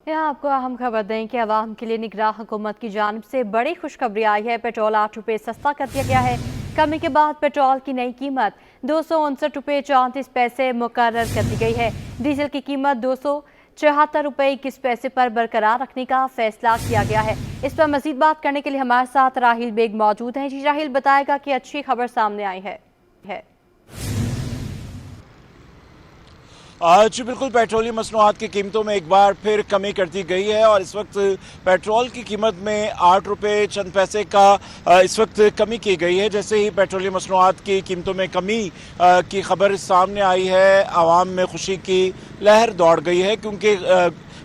यहाँ आपको अहम खबर दें कि अवाम के लिए निगरां हुकूमत की जानिब से बड़ी खुशखबरी आई है। पेट्रोल 8 रुपये सस्ता कर दिया गया है। कमी के बाद पेट्रोल की नई कीमत 259 रुपये 34 पैसे मुकर्रर कर दी गई है। डीजल की कीमत 274 रुपये 21 पैसे पर बरकरार रखने का फैसला किया गया है। इस पर मजीद बात करने के लिए हमारे साथ राहिल बेग मौजूद हैं। जी राहिल, बताएगा कि अच्छी खबर सामने आई है। आज बिल्कुल पेट्रोलियम मसनूआत की कीमतों में एक बार फिर कमी कर दी गई है और इस वक्त पेट्रोल की कीमत में 8 रुपये चंद पैसे का इस वक्त कमी की गई है। जैसे ही पेट्रोलियम मसनूआत की कीमतों में कमी की खबर सामने आई है, आवाम में खुशी की लहर दौड़ गई है, क्योंकि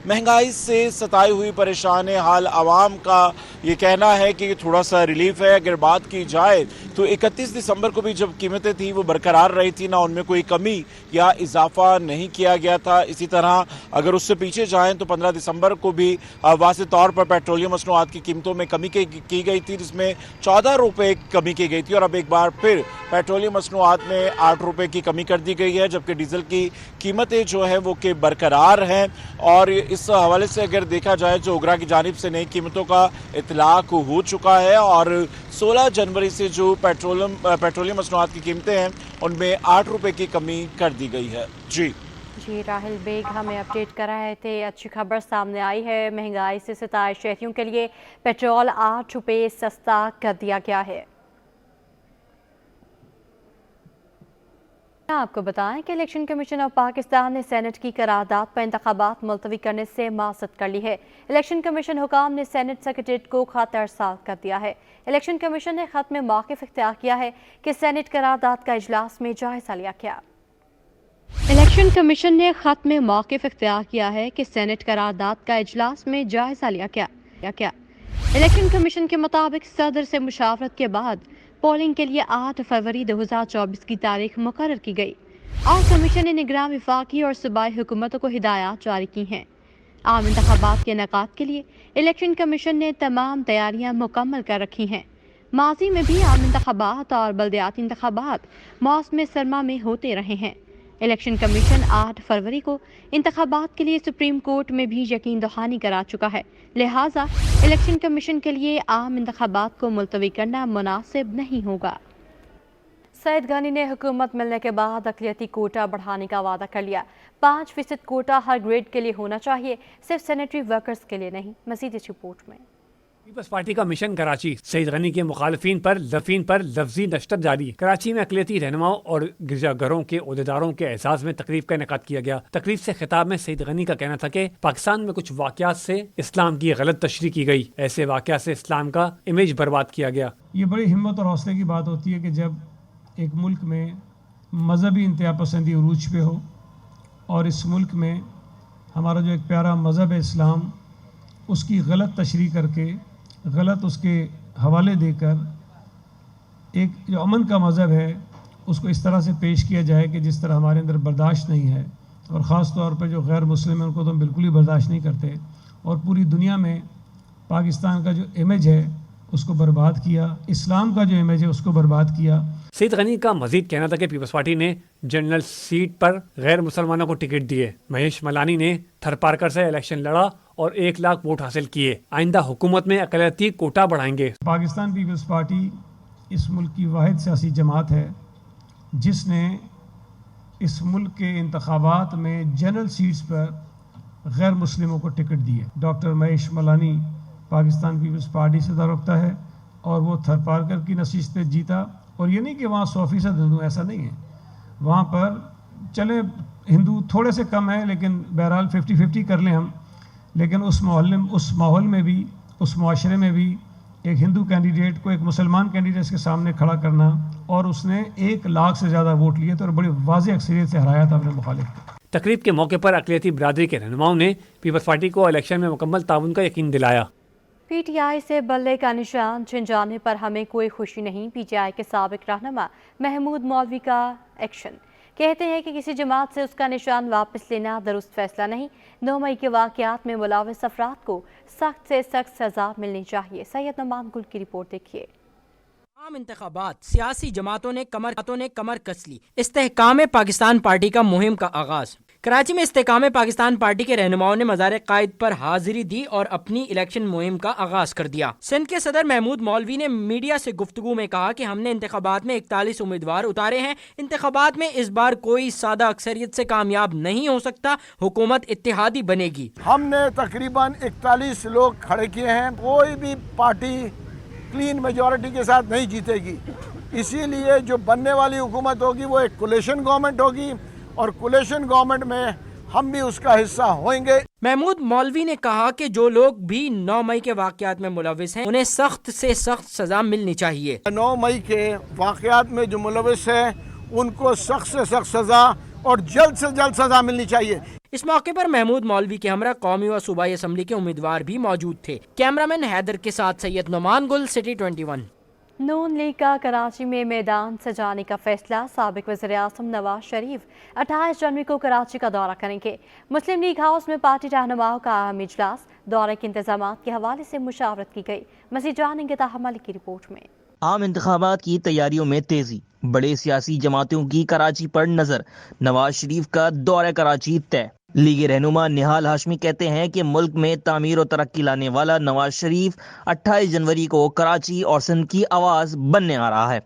महंगाई से सताई हुई परेशान हाल आवाम का ये कहना है कि थोड़ा सा रिलीफ है। अगर बात की जाए तो 31 दिसंबर को भी जब कीमतें थी वो बरकरार रही थी, ना उनमें कोई कमी या इजाफा नहीं किया गया था। इसी तरह अगर उससे पीछे जाएं तो 15 दिसंबर को भी वाज़ेह तौर पर पेट्रोलियम मसनूआत की कीमतों में कमी की गई थी, जिसमें 14 रुपये कमी की गई थी। और अब एक बार फिर पेट्रोलियम मसनूआत में 8 रुपये की कमी कर दी गई है, जबकि डीजल की कीमतें जो है वो कि बरकरार हैं। और इस हवाले से अगर देखा जाए तो उगरा की जानिब से नई कीमतों का इतलाक हो चुका है और 16 जनवरी से जो पेट्रोलियम मसनूआत की कीमतें हैं उनमें 8 रुपये की कमी कर दी गई है। जी राहिल बेग हमें अपडेट कर रहे थे। अच्छी खबर सामने आई है। महंगाई से सताए शहरियों के लिए पेट्रोल 8 रुपये सस्ता कर दिया गया है। आपको बताएं कि इलेक्शन कमीशन ऑफ पाकिस्तान ने सेनेट की करारदाद पर इंतखाबात मुलतवी करने से मासत कर ली है। इलेक्शन कमीशन हुकाम ने सेनेट सेक्रेटरीट को खत अरसाल कर दिया है। इलेक्शन कमीशन ने खत में मौक़िफ़ इख्तियार किया है कि सेनेट करारदाद का इजलास में जायजा लिया गया। इलेक्शन कमीशन ने खत में मौक़िफ़ इख्तियार किया है कि सेनेट करारदाद का इजलास में जायजा लिया गया। इलेक्शन कमीशन के मुताबिक सदर से मुशावरत के बाद पोलिंग के लिए 8 फरवरी 2024 की तारीख मुकर्रर की गई और कमीशन ने निगरान वफाकी और सूबाई हुकूमतों को हिदायत जारी की हैं। आम इंतखाबात के इनेकाद के लिए इलेक्शन कमीशन ने तमाम तैयारियां मुकम्मल कर रखी हैं। माजी में भी आम इंतखाबात और बल्दियाती इंतखाबात मौसम सरमा में होते रहे हैं। इलेक्शन कमीशन 8 फरवरी को इंतखाबात के लिए सुप्रीम कोर्ट में भी यकीन दहानी करा चुका है, लिहाजा इलेक्शन कमीशन के लिए आम इंतखाबात को मुलतवी करना मुनासिब नहीं होगा। सईद गनी ने हुकूमत मिलने के बाद अक़लियती कोटा बढ़ाने का वादा कर लिया। 5% कोटा हर ग्रेड के लिए होना चाहिए, सिर्फ सैनिटरी वर्कर्स के लिए नहीं। मज़ीद इस रिपोर्ट में। पीपल्स पार्टी का मिशन कराची, सईद गनी के मुखालिफिन पर लफ्जी नश्तर जारी। कराची में अक़लियती रहनुमाओं और गिरजाघरों के ओहदेदारों के एहसास में तकरीब का इनेकाद किया गया। तकरीब से खिताब में सईद गनी का कहना था कि पाकिस्तान में कुछ वाक़यात से इस्लाम की गलत तशरीह की गई, ऐसे वाक़यात से इस्लाम का इमेज बर्बाद किया गया। ये बड़ी हिम्मत और हौसले की बात होती है कि जब एक मुल्क में मजहबी इंतहा पसंदी उरूज पे हो और इस मुल्क में हमारा जो एक प्यारा मज़हब है इस्लाम, उसकी गलत तशरीह करके, गलत उसके हवाले देकर एक जो अमन का मज़हब है उसको इस तरह से पेश किया जाए कि जिस तरह हमारे अंदर बर्दाश्त नहीं है। और ख़ास तौर पर जो गैर मुस्लिम हैं उनको तो हम बिल्कुल ही बर्दाश्त नहीं करते और पूरी दुनिया में पाकिस्तान का जो इमेज है उसको बर्बाद किया, इस्लाम का जो इमेज है उसको बर्बाद किया। सईद गनी का मजीद कहना था कि पीपल्स पार्टी ने जनरल सीट पर गैर मुसलमानों को टिकट दिए। महेश मलानी ने थरपारकर से इलेक्शन लड़ा और 1 लाख वोट हासिल किए। आइंदा हुकूमत में अक़लियती कोटा बढ़ाएंगे। पाकिस्तान पीपल्स पार्टी इस मुल्क की वाहिद सियासी जमात है जिसने इस मुल्क के इंतखाबात में जनरल सीट्स पर गैर मुस्लिमों को टिकट दिए। Doctor Mahesh Malani Pakistan Peoples Party से ताल्लुक़ है और वो थरपारकर की नशिस्त पे जीता। और ये नहीं कि वहाँ 100% हिंदू, ऐसा नहीं है। वहाँ पर चले हिंदू थोड़े से कम है, लेकिन बहरहाल 50-50 कर लें हम, लेकिन उस माहौल में भी, उस मुआशरे में भी एक हिंदू कैंडिडेट को एक मुसलमान कैंडिडेट के सामने खड़ा करना और उसने 1 लाख से ज़्यादा वोट लिए थे और बड़ी वाज़ेह अक्सरियत से हराया था अपने मुखालिफ को। तकरीब के मौके पर अक़लियती बिरादरी के रहनुमाओं ने पीपल्स पार्टी को इलेक्शन में मुकम्मल ताउन का यकीन दिलाया। PTI से बल्ले का निशान छिन जाने पर हमें कोई खुशी नहीं। PTI के साबिक रहनुमा महमूद मौलवी का एक्शन। कहते हैं कि किसी जमात से उसका निशान वापस लेना दुरुस्त फैसला नहीं। 9 मई के वाक़यात में मुलव्वस अफराद को सख्त से सख्त सज़ा मिलनी चाहिए। सैयद नमान गुल की रिपोर्ट देखिए। आम इंतखाबात, सियासी जमातों ने कमर कस ली। इस्तेहकाम पाकिस्तान पार्टी का मुहिम का आगाज। कराची में इस्तेकाम पाकिस्तान पार्टी के रहनुमाओं ने मज़ार कायद पर हाजिरी दी और अपनी इलेक्शन मुहिम का आगाज कर दिया। सिंध के सदर महमूद मौलवी ने मीडिया से गुफ्तगू में कहा कि हमने इंतखाबात में 41 उम्मीदवार उतारे हैं। इंतखाबात में इस बार कोई सादा अक्सरियत से कामयाब नहीं हो सकता, हुकूमत इत्तेहादी बनेगी। हमने तकरीबन 41 लोग खड़े किए हैं, कोई भी पार्टी क्लीन मेजॉरिटी के साथ नहीं जीतेगी। इसीलिए जो बनने वाली हुकूमत होगी वो एक कोलिशन गवर्नमेंट होगी और कोलिशन गवर्नमेंट में हम भी उसका हिस्सा होंगे। महमूद मौलवी ने कहा कि जो लोग भी 9 मई के वाक़यात में मुलविस हैं उन्हें सख्त से सख्त सजा मिलनी चाहिए। 9 मई के वाक़यात में जो मुलविस है उनको सख्त से सख्त सजा और जल्द से जल्द सजा मिलनी चाहिए। इस मौके पर महमूद मौलवी के हमरा कौमी व सूबाई असम्बली के उम्मीदवार भी मौजूद थे। कैमरामैन हैदर के साथ सैयद नुमान गुल, सिटी 21। नून लीग का कराची में मैदान सजाने का फैसला। साबिक वज़ीर-ए-आज़म नवाज शरीफ 28 जनवरी को कराची का दौरा करेंगे। मुस्लिम लीग हाउस में पार्टी रहनुमाओं का अहम इजलास, दौरे के इंतजामात के हवाले से मुशावरत की गई। मज़ीद जानेंगे ताहमल की रिपोर्ट में। आम इंतखाबात की तैयारियों में तेजी, बड़े सियासी जमातों की कराची पर नजर, नवाज शरीफ का दौरा कराची तय। लीग रहनुमा निहाल हाशमी कहते हैं कि मुल्क में तामीर और तरक्की लाने वाला नवाज शरीफ 28 जनवरी को कराची और सिंध की आवाज बनने आ रहा है।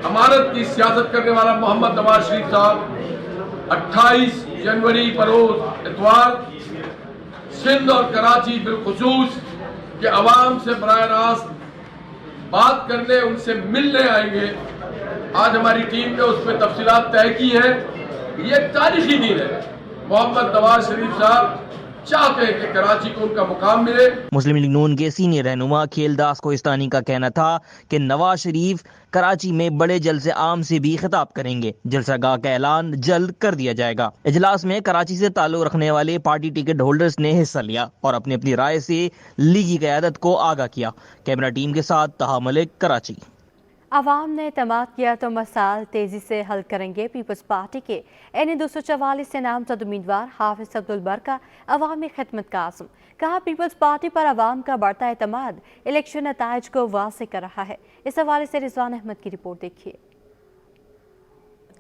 अमानत की सियासत करने वाला मोहम्मद नवाज शरीफ साहब 28 जनवरी बरोज इतवार सिंध और कराची बिलखुसूस के अवाम से बराह रास्त बात करने, उनसे मिलने आएंगे। आज हमारी टीम ने उस पर तफसीलात तय की है। ये तारीखी दिन है। मोहम्मद नवाज शरीफ साहब चाहते हैं कि कराची को उनका मुकाम मिले। मुस्लिम लीग नून के सीनियर रहनुमा खेलदास कोहिस्तानी का कहना था कि नवाज शरीफ कराची में बड़े जलसे आम से भी खिताब करेंगे। जलसागाह का ऐलान जल्द कर दिया जाएगा। इजलास में कराची से ताल्लुक रखने वाले पार्टी टिकट होल्डर्स ने हिस्सा लिया और अपनी अपनी राय से लीगी क़यादत को आगाह किया। कैमरा टीम के साथ तहा मलिक, कराची। आवाम ने एतमाद किया तो मसाइल तेजी से हल करेंगे। पीपल्स पार्टी के NA 244 से नामजद उम्मीदवार हाफिज अब्दुल बर का अवामी खिदमत का आज़म। कहा, पीपल्स पार्टी पर आवाम का बढ़ता एतमाद इलेक्शन नताइज को वाज़ेह कर रहा है। इस हवाले से रिजवान अहमद की रिपोर्ट देखिए।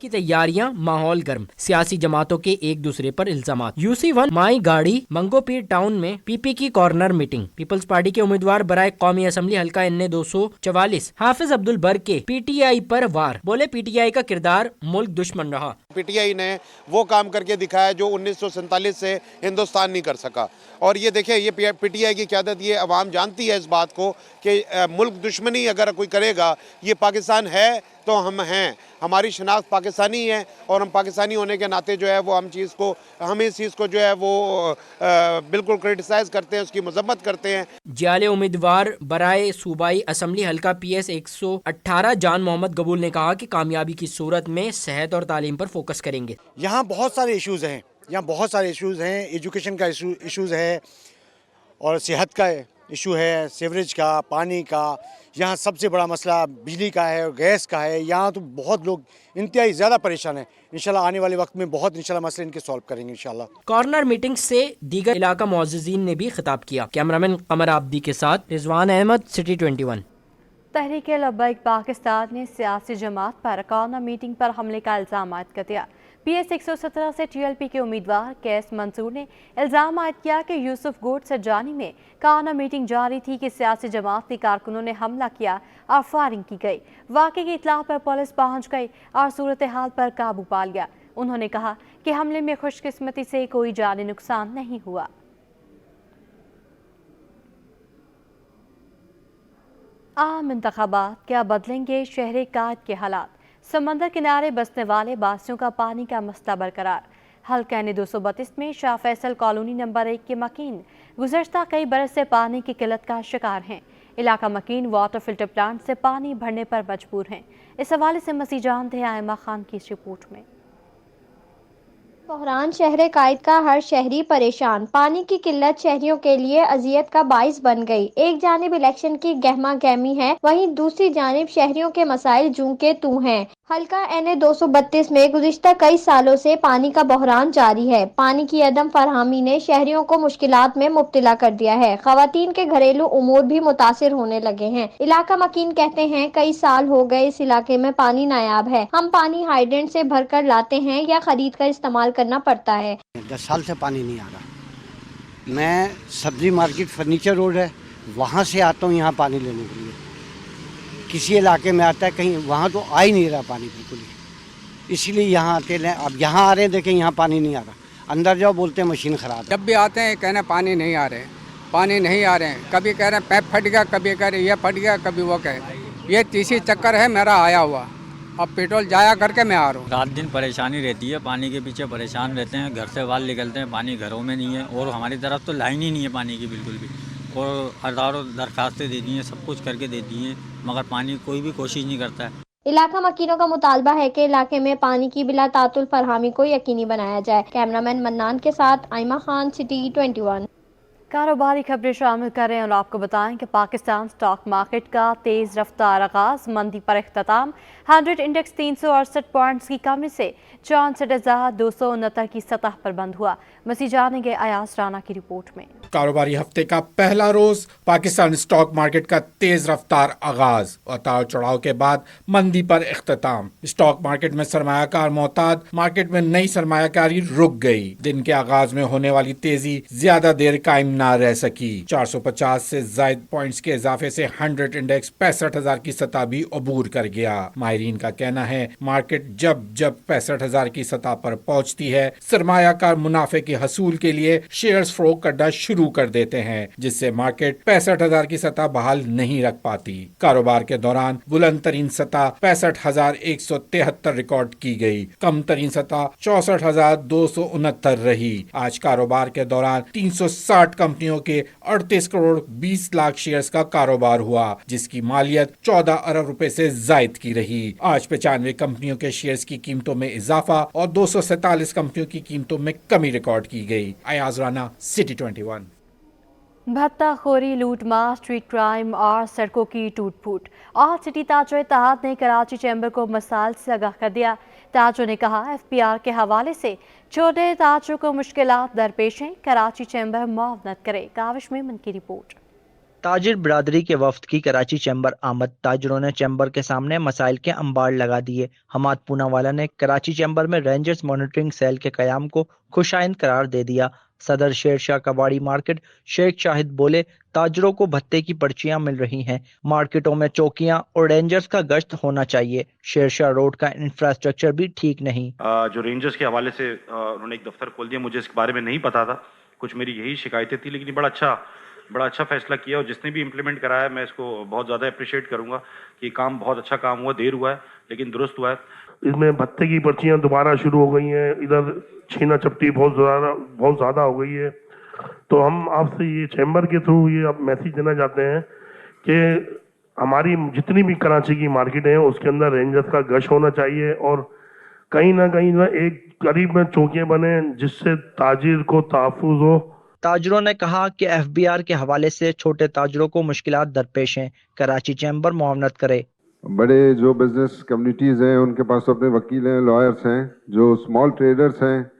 की तैयारियां, माहौल गर्म, सियासी जमातों के एक दूसरे पर इल्जामात। UC1 माई गाड़ी मंगोपीर टाउन में PP की कॉर्नर मीटिंग। पीपल्स पार्टी के उम्मीदवार बराए कौमी असम्बली हल्का NA 244 हाफिज अब्दुल बर के PTI पर वार। बोले, PTI का किरदार मुल्क दुश्मन रहा। PTI ने वो काम करके दिखाया जो 1947 से हिंदुस्तान नहीं कर सका। और ये देखिए, ये PTI की क़यादत, ये अवाम जानती है इस बात को कि मुल्क दुश्मनी अगर कोई करेगा, ये पाकिस्तान है तो हम हैं, हमारी शनाख्त पाकिस्तानी है और हम पाकिस्तानी होने के नाते जो है वो हम इस चीज़ को जो है वो बिल्कुल क्रिटिसाइज़ करते हैं, उसकी मजम्मत करते हैं। जाले उम्मीदवार बराए सूबाई असम्बली हल्का PS 118 जान मोहम्मद गबूल ने कहा कि कामयाबी की सूरत में सेहत और तालीम पर फोकस करेंगे। यहाँ बहुत सारे इश्यूज़ हैं, एजुकेशन का इश्यूज़ है और सेहत का इशू है, सीवरेज का, पानी का। यहाँ सबसे बड़ा मसला बिजली का है और गैस का है। यहाँ तो बहुत लोग इंतहाई ज़्यादा परेशान हैं। इंशाल्लाह आने वाले वक्त में बहुत इंशाल्लाह मसले इनके सॉल्व करेंगे इंशाल्लाह। कॉर्नर मीटिंग से दीगर इलाका मुअज़्ज़िज़ीन ने भी खिताब किया। कैमरामैन कमर आब्दी के साथ रिजवान अहमद, सिटी 21। तहरीक लब्बैक पाकिस्तान ने सियासी जमात पर कॉर्नर मीटिंग पर हमले का इल्ज़ाम आयद कर दिया। PS 117 से TLP के उम्मीदवार कैस मंसूर ने इल्ज़ाम आयद किया कि यूसुफ गोट सज्जानी में कॉर्नर मीटिंग जारी थी कि सियासी जमात के कारकुनों ने हमला किया और फायरिंग की गई। वाक़े की इत्तला पर पुलिस पहुंच गई और सूरत हाल पर काबू पा लिया। उन्होंने कहा कि हमले में खुशकिस्मती से कोई जानी नुकसान नहीं हुआ। आम इंतखाबात क्या बदलेंगे शहर कायद के हालात। समंदर किनारे बसने वाले बासियों का पानी का मसला बरकरार। हल्का NA 232 में शाह फैसल कॉलोनी नंबर 1 के मकीन गुज़श्ता कई बरस से पानी की किल्लत का शिकार हैं। इलाका मकीन वाटर फिल्टर प्लांट से पानी भरने पर मजबूर हैं। इस हवाले से मज़ीद जानते हैं आयमा खान की इस रिपोर्ट में। बहरान शहर कायद का हर शहरी परेशान। पानी की किल्लत शहरियों के लिए अजियत का बाइस बन गई। एक जानिब इलेक्शन की गहमा गहमी है, वहीं दूसरी जानिब शहरियों के मसाइल जूं के तू हैं। हल्का NA 232 में गुज़िश्ता कई सालों से पानी का बहरान जारी है। पानी की अदम फरहमी ने शहरियों को मुश्किलात में मुब्तला कर दिया है। खवातीन के घरेलू उमूर भी मुतासिर होने लगे हैं। इलाका मकीन कहते हैं, कई साल हो गए इस इलाके में पानी नायाब है। हम पानी हाइड्रेंट से भर कर लाते हैं या खरीद कर इस्तेमाल करना पड़ता है। 10 साल से पानी नहीं आ रहा। मैं सब्जी मार्केट फर्नीचर रोड है, वहाँ से आता हूँ यहाँ पानी लेने के लिए। किसी इलाके में आता है, कहीं वहाँ तो आ ही नहीं रहा पानी बिल्कुल ही, इसलिए यहाँ आते हैं। अब यहाँ आ रहे हैं, देखें यहाँ पानी नहीं आ रहा, अंदर जाओ बोलते हैं मशीन ख़राब है। जब भी आते हैं कहना पानी नहीं आ रहे, पानी नहीं आ रहे हैं, कभी कह रहे हैं पैप फट गया, कभी कह रहे ये फट गया, कभी वो कहे। ये तीसरी चक्कर है मेरा आया हुआ, अब पेट्रोल जाया करके मैं आ रहा हूँ। रात दिन परेशानी रहती है, पानी के पीछे परेशान रहते हैं, घर से बाहर निकलते हैं, पानी घरों में नहीं है, और हमारी तरफ तो लाइन ही नहीं है पानी की बिल्कुल भी, और हज़ारों दरखास्तें दे दी हैं, सब कुछ करके दे दी हैं, मगर पानी कोई भी कोशिश नहीं करता है। इलाका मकीनों का मुतालबा है कि इलाके में पानी की बिला तातुल फरहामी को यकीनी बनाया जाए। कैमरामैन मन्नान के साथ आइमा खान, सिटी 21। कारोबारी खबरें शामिल कर रहे हैं और आपको बताएं कि पाकिस्तान स्टॉक मार्केट का तेज़ रफ्तार आगाज, मंदी पर इख्तिताम। 100 इंडेक्स 368 पॉइंट्स की कमी से 64,269 की सतह पर बंद हुआ। मज़ीद जानेंगे अयाज राना की रिपोर्ट में। कारोबारी हफ्ते का पहला रोज पाकिस्तान स्टॉक मार्केट का तेज रफ्तार आगाज, उतार चढ़ाव के बाद मंदी पर इख्तिताम। स्टॉक मार्केट में सरमायाकार मोहताज, मार्केट में नई सरमायाकारी रुक गई। दिन के आगाज में होने वाली तेजी ज्यादा देर कायम ना रह सकी। 450 से जायद पॉइंट्स के इजाफे से 100 इंडेक्स 65,000 की सतह भी अबूर कर गया। माहिरीन का कहना है मार्केट जब 65,000 की सतह पर पहुंचती है, सरमायाकार मुनाफे के हसूल के लिए शेयर्स फरोख्त करना शुरू कर देते हैं, जिससे मार्केट 65,000 की सतह बहाल नहीं रख पाती। कारोबार के दौरान बुलंद तरीन सतह 65,173 रिकॉर्ड की गई, कम तरीन सतह 64,269 रही। आज कारोबार के दौरान 360 कंपनियों के 38 करोड़ 20 लाख शेयर्स का कारोबार हुआ, जिसकी मालियत 14 अरब रुपए से जायद की रही। आज 95 कंपनियों के शेयर्स की कीमतों में इजाफा और 247 कंपनियों की कीमतों में कमी रिकॉर्ड की गई। अयाज राना, सिटी 21। भत्ताखोरी, लूटमार, स्ट्रीट क्राइम और सड़कों की टूट फूट। ऑल सिटी ताजो इत्तेहाद ने कराची चैम्बर को मसाइल से आगाह कर दिया। ताजो ने कहा FPR के हवाले से छोटे ताजों को मुश्किलात दरपेश हैं, कराची चैम्बर मुआवनत करे। काविश मेमन की रिपोर्ट। ताजिर बिरादरी के वफ्द की कराची चैम्बर आमद। ताजरों ने चैम्बर के सामने मसाइल के अंबार लगा दिए। हमाद पूनावाला ने कराची चैम्बर में रेंजर्स मॉनिटरिंग सेल के कयाम को खुशाइंद करार दे दिया। सदर शेर शाह कबाड़ी मार्केट शेख शाहिद बोले, ताजरों को भत्ते की पर्चियां मिल रही हैं, मार्केटों में चौकियां और रेंजर्स का गश्त होना चाहिए। शेर शाह रोड का इंफ्रास्ट्रक्चर भी ठीक नहीं। जो रेंजर्स के हवाले से उन्होंने एक दफ्तर खोल दिया, मुझे इसके बारे में नहीं पता था, कुछ मेरी यही शिकायतें थी, लेकिन बड़ा अच्छा फैसला किया, और जिसने भी इम्प्लीमेंट कराया मैं इसको बहुत ज़्यादा अप्रिशिएट करूंगा कि काम बहुत अच्छा काम हुआ, देर हुआ है लेकिन दुरुस्त हुआ है। इसमें भत्ते की पर्चियां दोबारा शुरू हो गई हैं, इधर छीना चपटी बहुत ज़्यादा हो गई है। तो हम आपसे ये चैम्बर के थ्रू ये आप मैसेज देना चाहते हैं कि हमारी जितनी भी कराची की मार्केट है उसके अंदर रेंजर्स का गश्त होना चाहिए, और कहीं ना एक करीब में चौकियाँ बने जिससे ताजिर को तहफ़्फ़ुज़ हो। ताजरों ने कहा कि FBR के हवाले से छोटे ताजरों को मुश्किलात दरपेश हैं, कराची चैम्बर मुआवनत करे। बड़े जो बिजनेस कम्युनिटीज़ हैं उनके पास अपने वकील हैं, लॉयर्स हैं, जो स्मॉल ट्रेडर्स हैं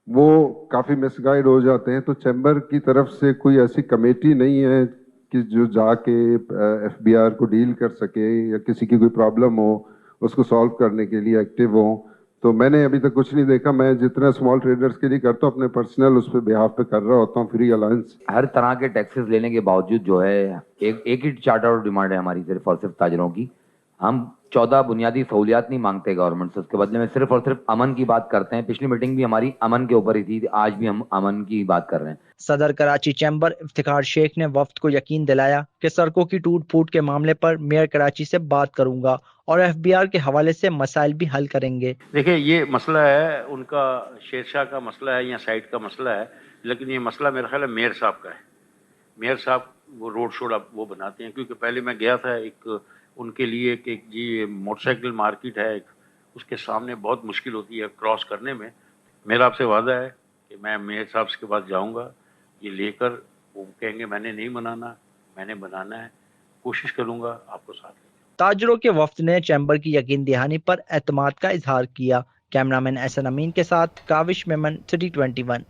वो काफ़ी मिसगाइड हो जाते हैं। तो चैम्बर की तरफ से कोई ऐसी कमेटी नहीं है कि जो जाके FBR को डील कर सके या किसी की कोई प्रॉब्लम हो उसको सॉल्व करने के लिए एक्टिव हो। तो मैंने अभी तक कुछ नहीं देखा। मैं जितना स्मॉल ट्रेडर्स के लिए करता हूँ अपने पर्सनल उस पर बिहाफ पे कर रहा होता हूँ, फ्री अलायंस। हर तरह के टैक्सेस लेने के बावजूद जो है एक ही चार्टर और डिमांड है हमारी सिर्फ और सिर्फ ताजरों की। हम 14 बुनियादी सहूलियात नहीं मांगते गवर्नमेंट से, उसके बदले में सिर्फ और सिर्फ अमन की बात करते हैं। पिछली मीटिंग भी हमारी अमन के ऊपर ही थी, आज भी हम अमन की बात कर रहे हैं। सदर कराची चैम्बर इफ्तिखार शेख ने वफ्द को यकीन दिलाया कि सड़कों की टूट फूट के मामले पर मेयर कराची से बात करूंगा और FBR के हवाले से मसाइल भी हल करेंगे। देखिए ये मसला है उनका, शेरशाह का मसला है या साइड का मसला है, लेकिन ये मसला मेरा ख्याल है मेयर साहब का है। मेयर साहब वो रोड शो वो बनाते हैं, क्योंकि पहले मैं गया था एक उनके लिए कि जी मोटरसाइकिल मार्केट है एक, उसके सामने बहुत मुश्किल होती है क्रॉस करने में। मेरा आपसे वादा है कि मैं मेयर साहब के पास जाऊंगा, ये लेकर, वो कहेंगे मैंने नहीं बनाना, मैंने बनाना है, कोशिश करूंगा आपको साथ लेकर। ताजरों के वफ्द ने चैम्बर की यकीन दहानी पर एतमाद का इजहार किया। कैमरामैन एहसन अमीन के साथ काविश मेमन, सिटी 21।